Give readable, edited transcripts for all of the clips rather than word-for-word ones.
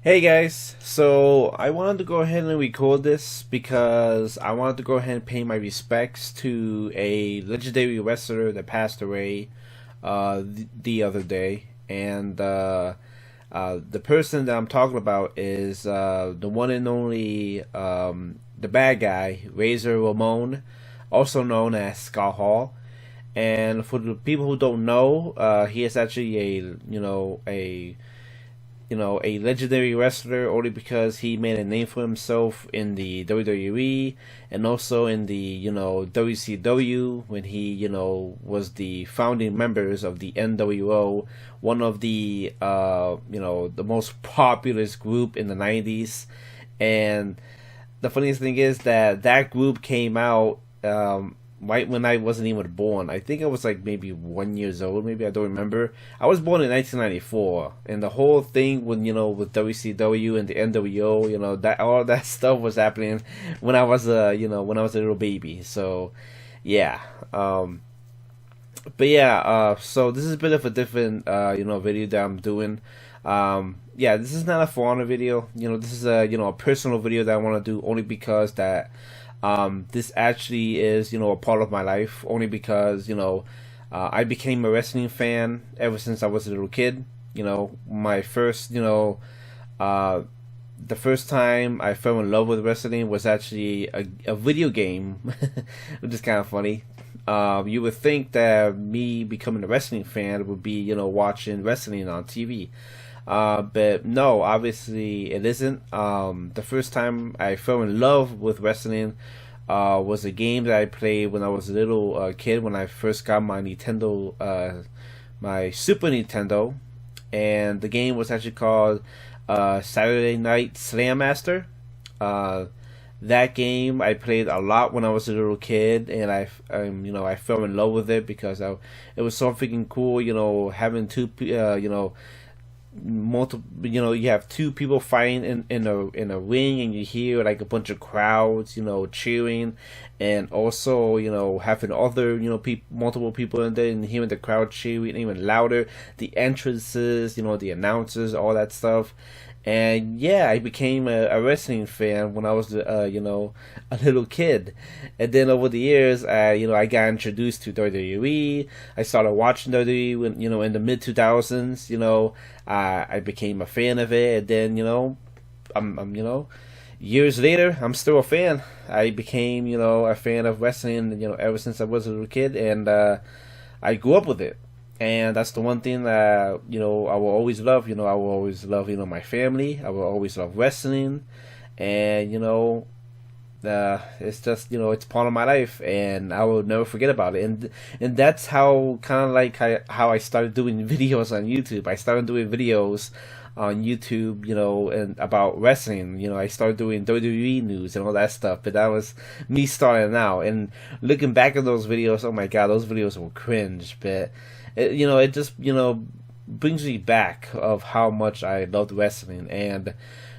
Hey guys, so I wanted to go ahead and record this because I wanted to go ahead and pay my respects to a legendary wrestler that passed away the other day. And the person that I'm talking about is the one and only the bad guy, Razor Ramon, also known as Scott Hall. And for the people who don't know, he is actually a legendary wrestler only because he made a name for himself in the WWE and also in the WCW when he was the founding members of the NWO, one of the the most popular group in the 90s. And the funniest thing is that that group came out right when I wasn't even born. I think I was like maybe 1 years old. Maybe I don't remember. I was born in 1994, and the whole thing with with WCW and the NWO, that all that stuff was happening when I was when I was a little baby. So yeah. But yeah. So this is a bit of a different video that I'm doing. Yeah, this is not a for honor video. This is a personal video that I want to do only because that this actually is, a part of my life, only because, I became a wrestling fan ever since I was a little kid. My first, the first time I fell in love with wrestling was actually a video game, which is kind of funny. You would think that me becoming a wrestling fan would be, watching wrestling on TV. But no, obviously it isn't. The first time I fell in love with wrestling was a game that I played when I was a little kid when I first got my Nintendo, my Super Nintendo, and the game was actually called Saturday Night Slam Master. Uh, that game I played a lot when I was a little kid, and I fell in love with it because it was so freaking cool. Having two, multiple, you have two people fighting in a ring, and you hear like a bunch of crowds cheering, and also having other multiple people in there and hearing the crowd cheering even louder, the entrances, the announcers, all that stuff. And yeah, I became a wrestling fan when I was a little kid, and then over the years I got introduced to WWE. I started watching WWE when in the mid 2000s. I became a fan of it, and then I'm years later I'm still a fan. I became a fan of wrestling ever since I was a little kid, and I grew up with it. And that's the one thing that I will always love. I will always love my family. I will always love wrestling, and it's just it's part of my life, and I will never forget about it. And that's how kind of like how I started doing videos on YouTube. I started doing videos on YouTube, and about wrestling. I started doing WWE news and all that stuff. But that was me starting out, and looking back at those videos. Oh my god, those videos were cringe, but it just brings me back of how much I loved wrestling, and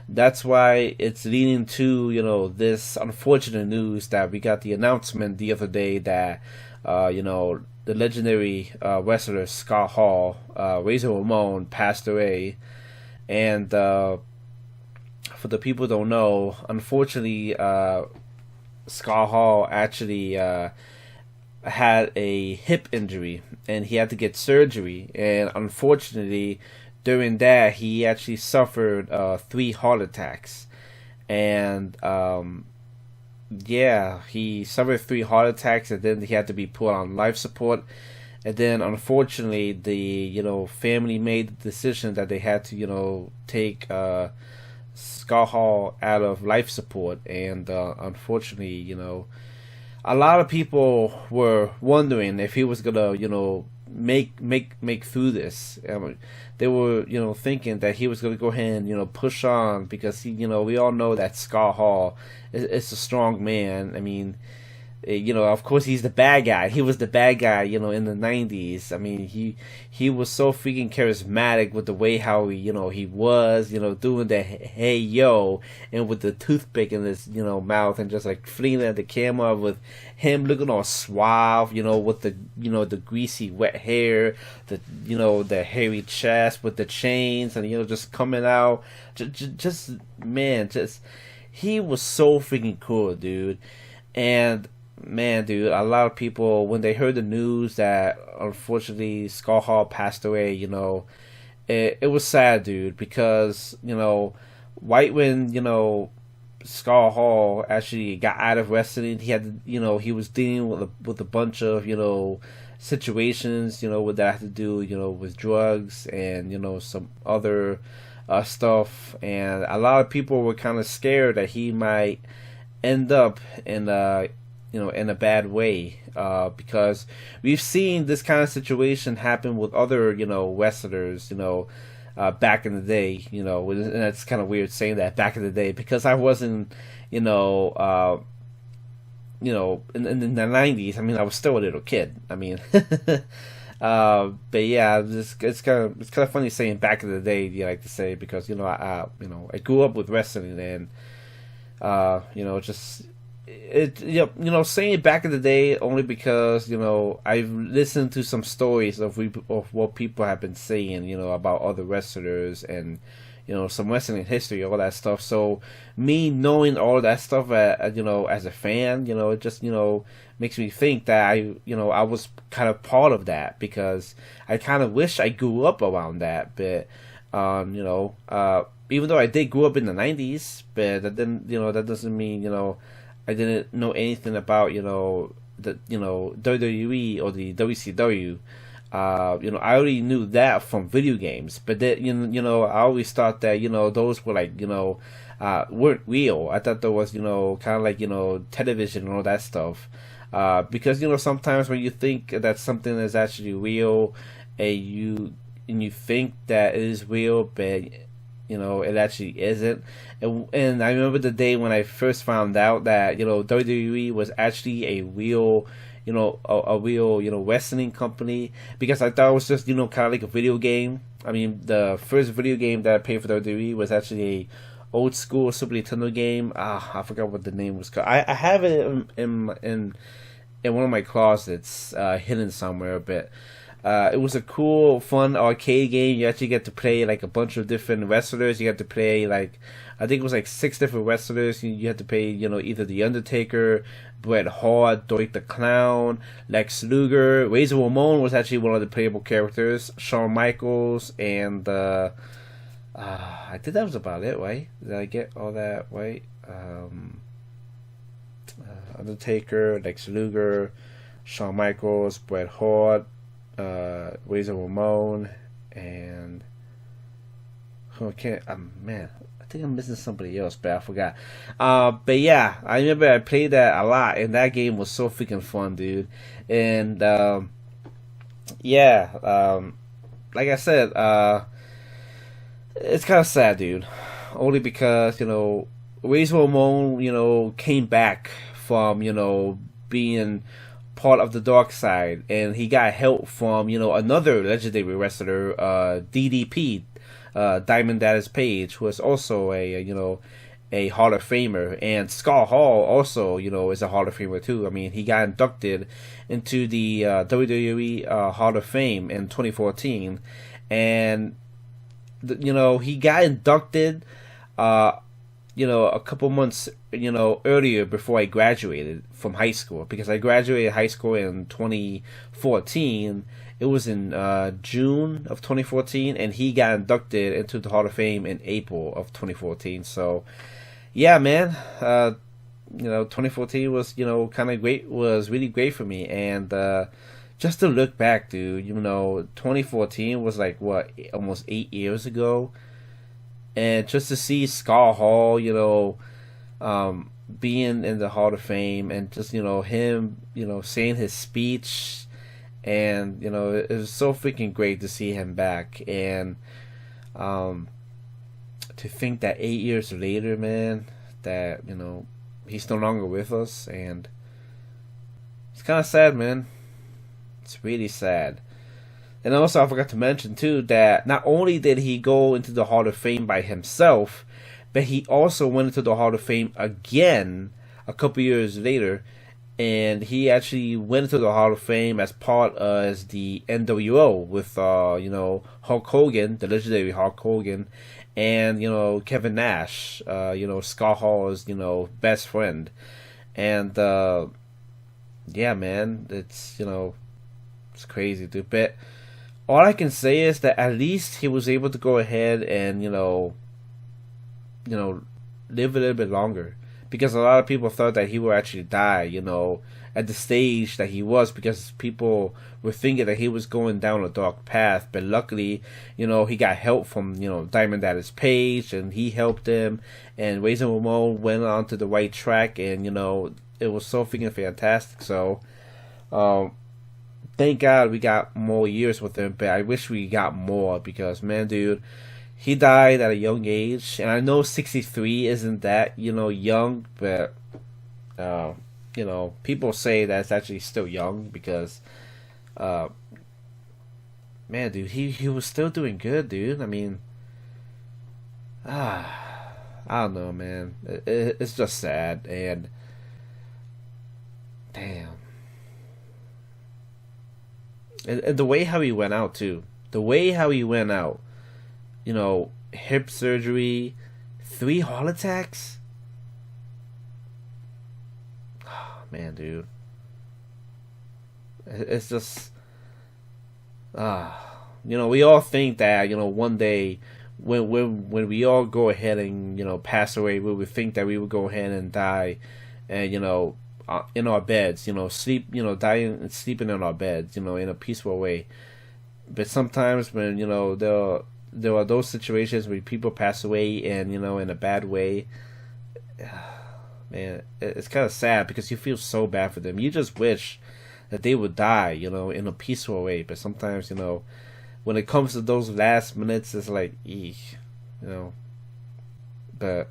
that's why it's leading to this unfortunate news that we got the announcement the other day that the legendary wrestler Scott Hall, Razor Ramon, passed away. And for the people who don't know, unfortunately, Scott Hall actually had a hip injury, and he had to get surgery. And unfortunately, during that, he actually suffered 3 heart attacks. And yeah, he suffered 3 heart attacks, and then he had to be put on life support. And then unfortunately, the family made the decision that they had to take Scott Hall out of life support. And unfortunately, a lot of people were wondering if he was gonna make through this. They were thinking that he was gonna go ahead and push on, because we all know that Scott Hall is a strong man. I mean, Of course, he's the bad guy. He was the bad guy, in the '90s. I mean, he was so freaking charismatic with the way how he was, doing the hey yo, and with the toothpick in his mouth, and just like flinging at the camera with him looking all suave, with the greasy wet hair, the hairy chest with the chains, and just coming out, just man, just he was so freaking cool, dude. And man, dude, a lot of people, when they heard the news that unfortunately Scott Hall passed away, it was sad, dude, because right when Scott Hall actually got out of wrestling, he had he was dealing with a bunch of situations with that had to do with drugs and some other stuff, and a lot of people were kind of scared that he might end up in a bad way, because we've seen this kind of situation happen with other wrestlers back in the day, and that's kind of weird saying that back in the day, because I wasn't in the '90s. I mean, I was still a little kid. I mean, but yeah, it's kind of funny saying back in the day, you like to say, because I grew up with wrestling, and just it saying back in the day only because I've listened to some stories of what people have been saying about other wrestlers, and some wrestling history, all that stuff. So me knowing all that stuff as a fan, it just makes me think that I was kind of part of that, because I kind of wish I grew up around that. But even though I did grow up in the '90s, but that doesn't mean I didn't know anything about the WWE or the WCW. I already knew that from video games, but then I always thought that those were like weren't real. I thought there was kind of like television and all that stuff, because sometimes when you think that something is actually real, and you think that it is real, but it actually isn't. And I remember the day when I first found out that WWE was actually a real a real wrestling company, because I thought it was just kind of like a video game. I mean, the first video game that I played for WWE was actually a old school Super Nintendo game. I forgot what the name was called. I have it in one of my closets, hidden somewhere, but it was a cool, fun arcade game. You actually get to play like a bunch of different wrestlers. You have to play like, I think it was like 6 different wrestlers. You had to play, either The Undertaker, Bret Hart, Doink the Clown, Lex Luger. Razor Ramon was actually one of the playable characters. Shawn Michaels, and I think that was about it, right? Did I get all that right? Undertaker, Lex Luger, Shawn Michaels, Bret Hart, Razor Ramon, and man, I think I'm missing somebody else, but I forgot. But yeah, I remember I played that a lot, and that game was so freaking fun, dude. And like I said, it's kind of sad, dude. Only because Razor Ramon, came back from being part of the dark side, and he got help from another legendary wrestler, DDP, Diamond Dallas Page, who is also a Hall of Famer, and Scott Hall also is a Hall of Famer too. I mean, he got inducted into the WWE Hall of Fame in 2014, and he got inducted a couple months earlier, before I graduated from high school, because I graduated high school in 2014. It was in June of 2014, and he got inducted into the Hall of Fame in April of 2014. So yeah, man, 2014 was kind of great, was really great for me. And just to look back, dude, 2014 was like what, almost 8 years ago. And just to see Scott Hall, being in the Hall of Fame, and just him, saying his speech, and it was so freaking great to see him back. And to think that 8 years later, man, that he's no longer with us, and It's kind of sad, man. It's really sad. And also, I forgot to mention too that not only did he go into the Hall of Fame by himself, but he also went into the Hall of Fame again a couple years later, and he actually went into the Hall of Fame as part as the NWO with Hulk Hogan, the legendary Hulk Hogan, and Kevin Nash, Scott Hall's best friend, and yeah, man, it's crazy, dude. But all I can say is that at least he was able to go ahead and live a little bit longer, because a lot of people thought that he would actually die, at the stage that he was, because people were thinking that he was going down a dark path. But luckily, he got help from Diamond Dallas Page, and he helped him, and Razor Ramon went on to the right track, and it was so freaking fantastic. So thank God we got more years with him, but I wish we got more, because man, dude, he died at a young age, and I know 63 isn't that young, but people say that's actually still young, because man, dude, he was still doing good, dude. I mean, I don't know, man. It's just sad, and damn. And the way how he went out too. The way how he went out. Hip surgery, 3 heart attacks. Oh, man, dude. It's just we all think that, one day when we all go ahead and, pass away, we would think that we would go ahead and die, and, in our beds, sleep, dying and sleeping in our beds, in a peaceful way. But sometimes when, there are those situations where people pass away and, in a bad way, man, it's kind of sad, because you feel so bad for them. You just wish that they would die, in a peaceful way. But sometimes, when it comes to those last minutes, it's like, eek, But,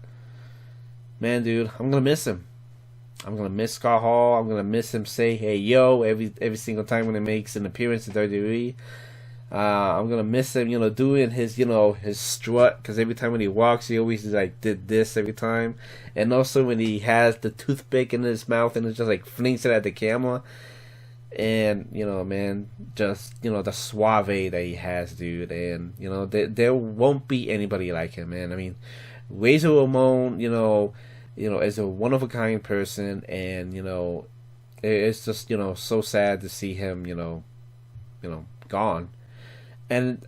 man, dude, I'm going to miss him. I'm gonna miss Scott Hall. I'm gonna miss him say "Hey yo" every single time when he makes an appearance in WWE. I'm gonna miss him, doing his his strut, because every time when he walks, he always did this every time, and also when he has the toothpick in his mouth and it just flings it at the camera, and man, just the suave that he has, dude, and there won't be anybody like him, man. I mean, Razor Ramon, is a one of a kind person, and it's just so sad to see him gone. And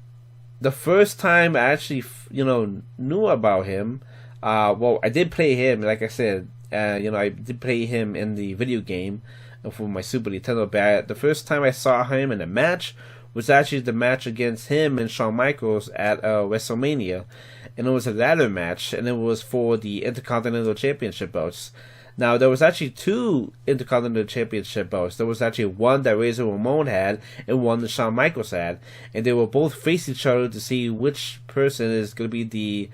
the first time I actually knew about him, well, I did play him, like I said, I did play him in the video game for my Super Nintendo. But the first time I saw him in a match was actually the match against him and Shawn Michaels at WrestleMania. And it was a ladder match, and it was for the Intercontinental Championship belts. Now, there was actually 2 Intercontinental Championship belts. There was actually one that Razor Ramon had, and one that Shawn Michaels had. And they were both face each other to see which person is going to be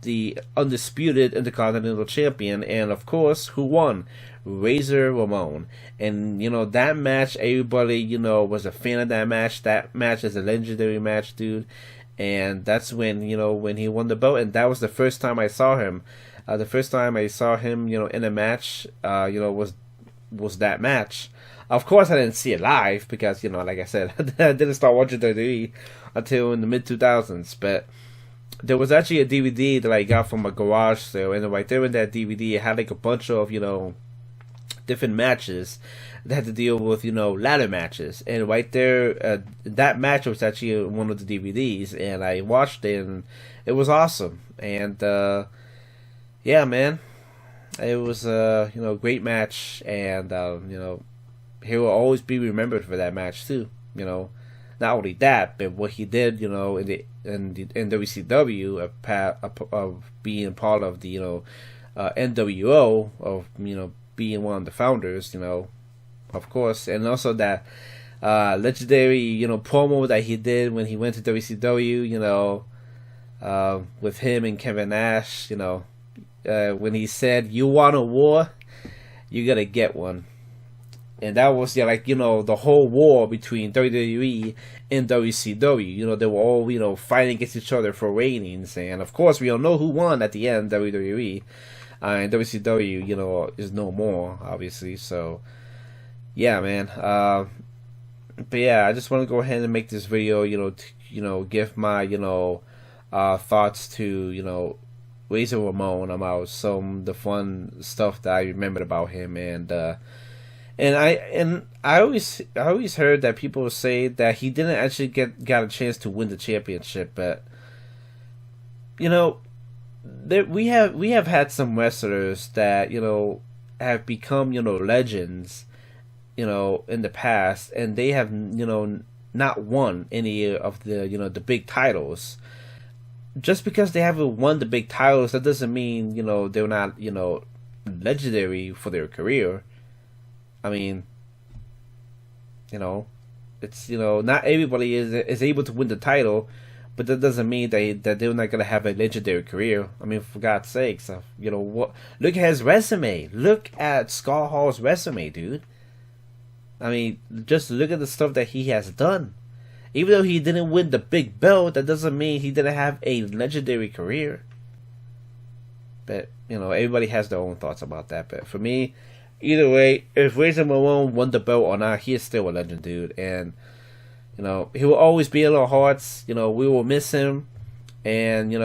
the undisputed Intercontinental Champion. And, of course, who won? Razor Ramon. And that match, everybody was a fan of that match. That match is a legendary match, dude. And that's when when he won the belt, and that was the first time I saw him. The first time I saw him in a match was that match. Of course, I didn't see it live, because like I said, I didn't start watching WWE until in the mid 2000s. But there was actually a DVD that I got from a garage sale, and right there in that DVD, it had a bunch of different matches that had to deal with ladder matches. And right there, that match was actually one of the DVDs, and I watched it, and it was awesome. And yeah, man, it was a great match, and he will always be remembered for that match too. Not only that, but what he did in WCW, of being part of the NWO, of being one of the founders, of course, and also that legendary promo that he did when he went to WCW, with him and Kevin Nash, when he said, "You want a war, you gotta get one." And that was, yeah, like, the whole war between WWE and WCW. They were all, fighting against each other for ratings. And of course, we all know who won at the end, WWE. And WCW, is no more, obviously. So, yeah, man. But yeah, I just want to go ahead and make this video, give my, thoughts to, Razor Ramon about some the fun stuff that I remembered about him. And I always heard that people say that he didn't actually got a chance to win the championship, but we have had some wrestlers that have become legends in the past, and they have not won any of the the big titles. Just because they haven't won the big titles, that doesn't mean they're not legendary for their career. I mean, it's not everybody is able to win the title, but that doesn't mean that they're not gonna have a legendary career. I mean, for God's sakes, what? Look at his resume. Look at Scott Hall's resume, dude. I mean, just look at the stuff that he has done. Even though he didn't win the big belt, that doesn't mean he didn't have a legendary career. But everybody has their own thoughts about that. But for me, either way, if Razor Ramon won the belt or not, he is still a legend, dude. And he will always be in our hearts. We will miss him, and it's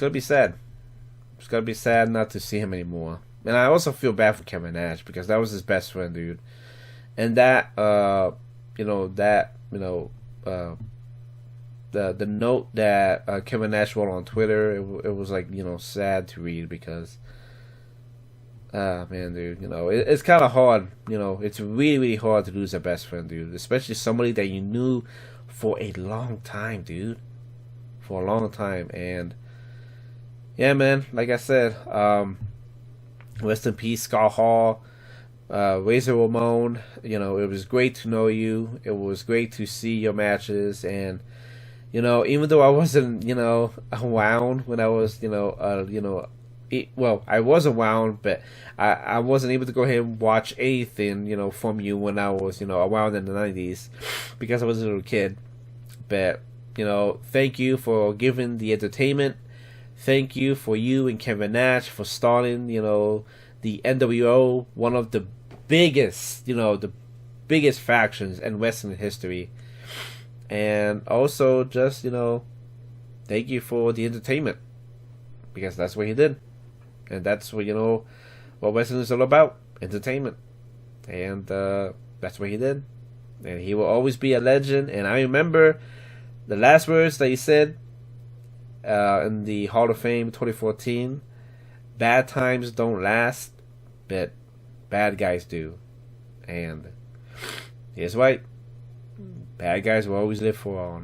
gonna be sad. It's gonna be sad not to see him anymore. And I also feel bad for Kevin Nash, because that was his best friend, dude. And that the note that Kevin Nash wrote on Twitter, it was like sad to read, because man, dude, it's kind of hard. It's really, really hard to lose a best friend, dude, especially somebody that you knew for a long time, dude, for a long time. And yeah, man, like I said, rest in peace, Scott Hall, Razor Ramon. It was great to know you. It was great to see your matches. And even though I wasn't around when I was well, I was around, but I wasn't able to go ahead and watch anything from you when I was around in the 90s, because I was a little kid. But thank you for giving the entertainment. Thank you for you and Kevin Nash for starting, the NWO, one of the biggest, the biggest factions in wrestling history. And also just, thank you for the entertainment, because that's what he did. And that's what, what wrestling is all about, entertainment. And that's what he did. And he will always be a legend. And I remember the last words that he said in the Hall of Fame 2014, bad times don't last, but bad guys do. And he's right. Bad guys will always live for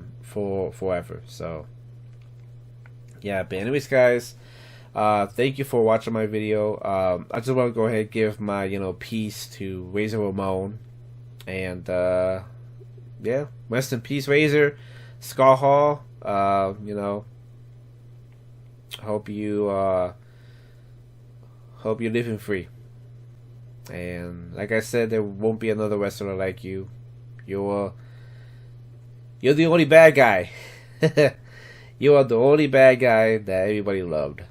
forever. So yeah, but anyways, guys, thank you for watching my video. I just want to go ahead and give my piece to Razor Ramon. And yeah, rest in peace, Razor. Scott Hall, hope you're living free. And like I said, there won't be another wrestler like you. You're the only bad guy. You are the only bad guy that everybody loved.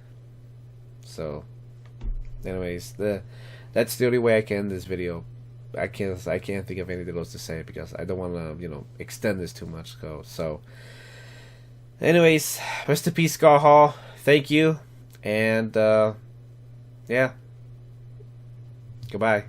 So, anyways, that's the only way I can end this video. I can't think of anything else to say, because I don't want to extend this too much. So, anyways, rest in peace, Scott Hall. Thank you, and yeah, goodbye.